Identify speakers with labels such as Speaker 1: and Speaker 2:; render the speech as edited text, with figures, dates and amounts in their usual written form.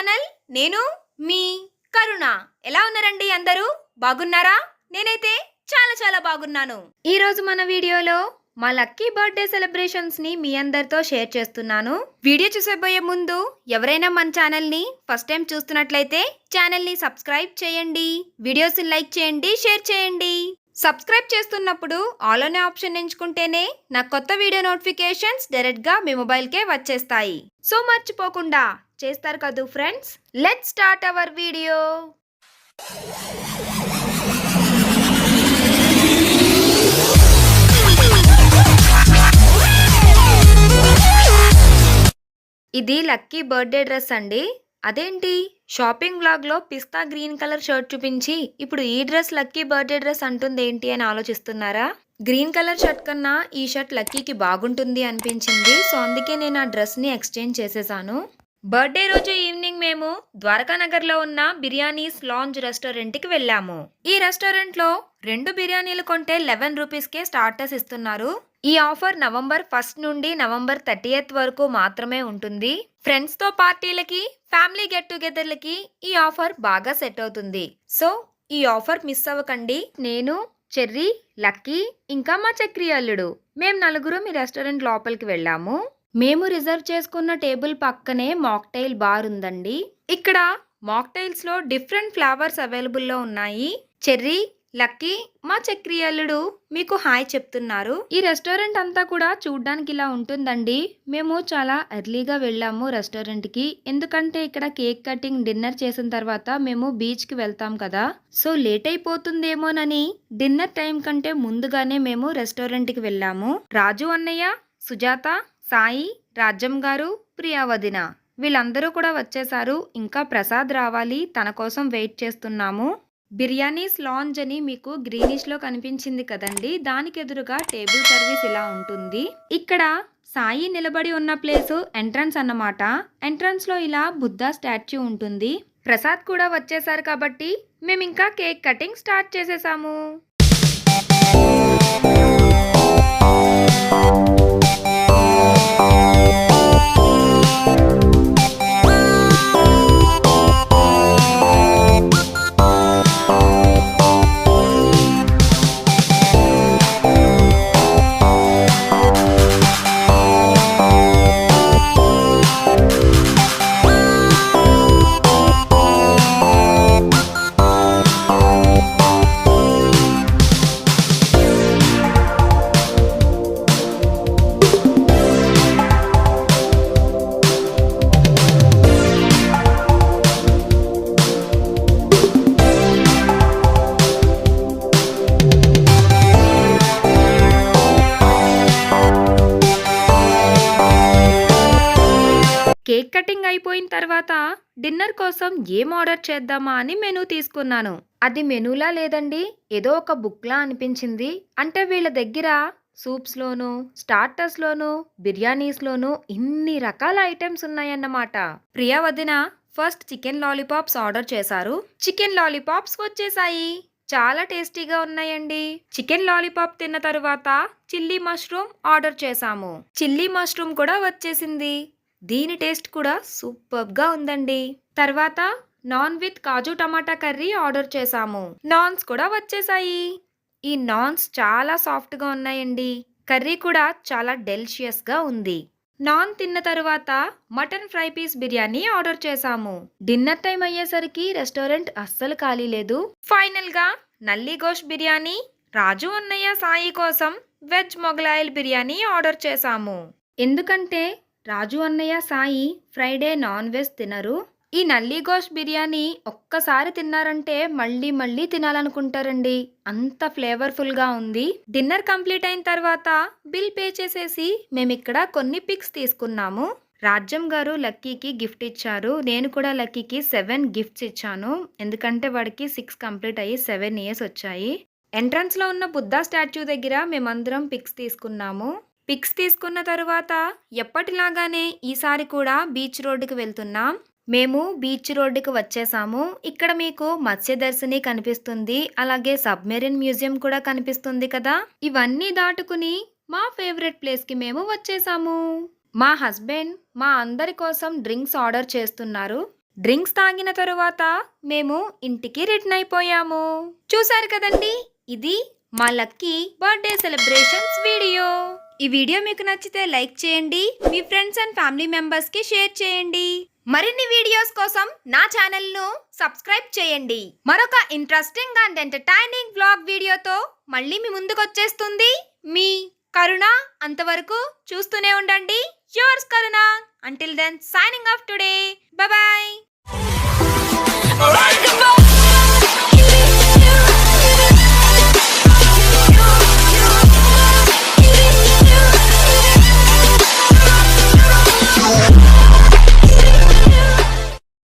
Speaker 1: Channel. నేను మీ కరుణ. ఎలా ఉన్నారండి అందరూ? బాగున్నారా? నేనైతే చాలా చాలా బాగున్నాను. ఈ రోజు మన వీడియోలో మా లక్కీ బర్త్డే సెలబ్రేషన్స్ ని మీ అందరితో షేర్ చేస్తున్నాను. వీడియో చూసేబోయే ముందు ఎవరైనా మన ఛానల్ ని ఫస్ట్ టైం చూస్తున్నట్లయితే ఛానల్ ని సబ్స్క్రైబ్ చేయండి, వీడియోస్ లైక్ చేయండి, షేర్ చేయండి. సబ్స్క్రైబ్ చేస్తున్నప్పుడు ఆల్ అనే ఆప్షన్ ఎంచుకుంటేనే నా కొత్త వీడియో నోటిఫికేషన్స్ డైరెక్ట్ గా మీ మొబైల్ కే వచ్చేస్తాయి. సో మర్చిపోకుండా చేస్తారు కదూ friends. Let's start our video. ఇది లక్కీ బర్త్డే డ్రెస్ అండి. అదేంటి షాపింగ్ బ్లాగ్ లో పిస్తా గ్రీన్ కలర్ షర్ట్ చూపించి ఇప్పుడు ఈ డ్రెస్ లక్కీ బర్త్డే డ్రెస్ అంటుంది ఏంటి అని ఆలోచిస్తున్నారా? గ్రీన్ కలర్ షర్ట్ కన్నా ఈ షర్ట్ లక్కీకి బాగుంటుంది అనిపించింది. సో అందుకే నేను ఆ డ్రెస్ ని ఎక్స్చేంజ్ చేసేసాను. బర్త్డే రోజు ఈవినింగ్ మేము ద్వారకా నగర్ లో ఉన్న బిర్యానీస్ లాంజ్ రెస్టారెంట్ కి వెళ్ళాము. ఈ రెస్టారెంట్ లో 2 బిర్యానీలు కొంటే 11 రూపీస్ కే స్టార్టర్స్ ఇస్తున్నారు. ఈ ఆఫర్ నవంబర్ 1 నుండి నవంబర్ 30 వరకు మాత్రమే ఉంటుంది. ఫ్రెండ్స్ తో పార్టీలకి, ఫ్యామిలీ గెట్ టుగెదర్లకి ఈ ఆఫర్ బాగా సెట్ అవుతుంది. సో ఈ ఆఫర్ మిస్ అవ్వకండి. నేను, చెర్రీ, లక్కీ ఇంకా మా చక్రి అల్లుడు మేము నలుగురు ఈ రెస్టారెంట్ లోపలికి వెళ్ళాము. మేము రిజర్వ్ చేసుకున్న టేబుల్ పక్కనే మాక్టైల్ బార్ ఉందండి. ఇక్కడ మాక్టైల్స్ లో డిఫరెంట్ ఫ్లేవర్స్ అవైలబుల్ లో ఉన్నాయి. చెర్రీ, లక్కీ, మా చక్రి అల్లుడు మీకు హాయ్ చెప్తున్నారు. ఈ రెస్టారెంట్ అంతా కూడా చూడ్డానికి ఇలా ఉంటుందండి. మేము చాలా ఎర్లీగా వెళ్ళాము రెస్టారెంట్ కి. ఎందుకంటే ఇక్కడ కేక్ కటింగ్, డిన్నర్ చేసిన తర్వాత మేము బీచ్ కి వెళ్తాం కదా. సో లేట్ అయిపోతుందేమోనని డిన్నర్ టైం కంటే ముందుగానే మేము రెస్టారెంట్ కి వెళ్ళాము. రాజు అన్నయ్య, సుజాత, సాయి, రాజ్యం గారు, ప్రియా వదిన వీళ్ళందరూ కూడా వచ్చేసారు. ఇంకా ప్రసాద్ రావాలి, తన కోసం వెయిట్ చేస్తున్నాము. బిర్యానీస్ లాంజ్ అని మీకు గ్రీనిష్ లో కనిపించింది కదండి, దానికి ఎదురుగా టేబుల్ సర్వీస్ ఇలా ఉంటుంది. ఇక్కడ సాయి నిలబడి ఉన్న ప్లేస్ ఎంట్రన్స్ అన్నమాట. ఎంట్రన్స్ లో ఇలా బుద్ధ స్టాచ్యూ ఉంటుంది. ప్రసాద్ కూడా వచ్చేసారు కాబట్టి మేము ఇంకా కేక్ కటింగ్ స్టార్ట్ చేసేసాము. కేక్ కటింగ్ అయిపోయిన తర్వాత డిన్నర్ కోసం ఏం ఆర్డర్ చేద్దామా అని మెనూ తీసుకున్నాను. అది మెనూలా లేదండి, ఏదో ఒక బుక్లా అనిపించింది. అంటే వీళ్ళ దగ్గర సూప్స్ లోను, స్టార్టర్స్ లోను, బిర్యానీస్ లోను ఇన్ని రకాల ఐటమ్స్ ఉన్నాయన్నమాట. ప్రియా వదిన ఫస్ట్ చికెన్ లాలీపాప్స్ ఆర్డర్ చేశారు. చికెన్ లాలీపాప్స్ వచ్చేసాయి. చాలా టేస్టీగా ఉన్నాయండి. చికెన్ లాలీపాప్ తిన్న తర్వాత చిల్లీ మష్రూమ్ ఆర్డర్ చేశాము. చిల్లీ మష్రూమ్ కూడా వచ్చేసింది. దీని టేస్ట్ కూడా సూపర్ గా ఉందండి. తర్వాత non with kaju tomato curry order చేశాము. నాన్స్ కూడా వచ్చేసాయి. ఈ నాన్స్ చాలా సాఫ్ట్ గా ఉన్నాయండి. కర్రీ కూడా చాలా డెలిషియస్ గా ఉంది. నాన్ తిన్న తర్వాత mutton fry piece biryani order చేశాము. డిన్నర్ టైం అయ్యేసరికి రెస్టారెంట్ అస్సలు ఖాళీ లేదు. ఫైనల్ గా నల్లి గోష్ బిర్యానీ, రాజు అన్నయ్య, సాయి కోసం వెజ్ మొగలాయిల్ బిర్యానీ ఆర్డర్ చేశాము. ఎందుకంటే రాజు అన్నయ్య, సాయి ఫ్రైడే నాన్ వెజ్ తినరు. ఈ నల్లి గోష్ బిర్యానీ ఒక్కసారి తిన్నారంటే మళ్ళీ మళ్ళీ తినాలనుకుంటారండి, అంత ఫ్లేవర్ఫుల్ గా ఉంది. డిన్నర్ కంప్లీట్ అయిన తర్వాత బిల్ పే చేసేసి మేమిక్కడ కొన్ని పిక్స్ తీసుకున్నాము. రాజ్యం గారు లక్కీకి గిఫ్ట్ ఇచ్చారు. నేను కూడా లక్కీకి 7 గిఫ్ట్స్ ఇచ్చాను. ఎందుకంటే వాడికి 6 కంప్లీట్ అయ్యి 7 ఇయర్స్ వచ్చాయి. ఎంట్రన్స్ లో ఉన్న బుద్ధ స్టాచ్యూ దగ్గర మేమందరం పిక్స్ తీసుకున్నాము. పిక్స్ తీసుకున్న తరువాత ఎప్పటిలాగానే ఈసారి కూడా బీచ్ రోడ్డుకి వెళ్తున్నాం. మేము బీచ్ రోడ్డుకి వచ్చేసాము. ఇక్కడ మీకు మత్స్యదర్శిని కనిపిస్తుంది, అలాగే సబ్మెరీన్ మ్యూజియం కూడా కనిపిస్తుంది కదా. ఇవన్నీ దాటుకుని మా ఫేవరెట్ ప్లేస్ కి మేము వచ్చేసాము. మా హస్బెండ్ మా అందరి కోసం డ్రింక్స్ ఆర్డర్ చేస్తున్నారు. డ్రింక్స్ తాగిన తరువాత మేము ఇంటికి రిటర్న్ అయిపోయాము. చూసారు కదండి, ఇది మా లక్కీ బర్త్డే సెలబ్రేషన్స్ వీడియో. ఈ వీడియో మీకు నచ్చితే లైక్ చేయండి, మీ ఫ్రెండ్స్ అండ్ ఫ్యామిలీ మెంబర్స్ కి షేర్ చేయండి. మరిన్ని వీడియోస్ కోసం నా ఛానల్ ను సబ్స్క్రైబ్ చేయండి. మరొక ఇంట్రెస్టింగ్ అండ్ ఎంటర్టైనింగ్ వ్లాగ్ వీడియోతో మళ్ళీ మీ ముందుకు వచ్చేస్తుంది మీ కరుణ. అంతవరకు చూస్తూనే ఉండండి yours Karuna. Until then signing off today. Bye by.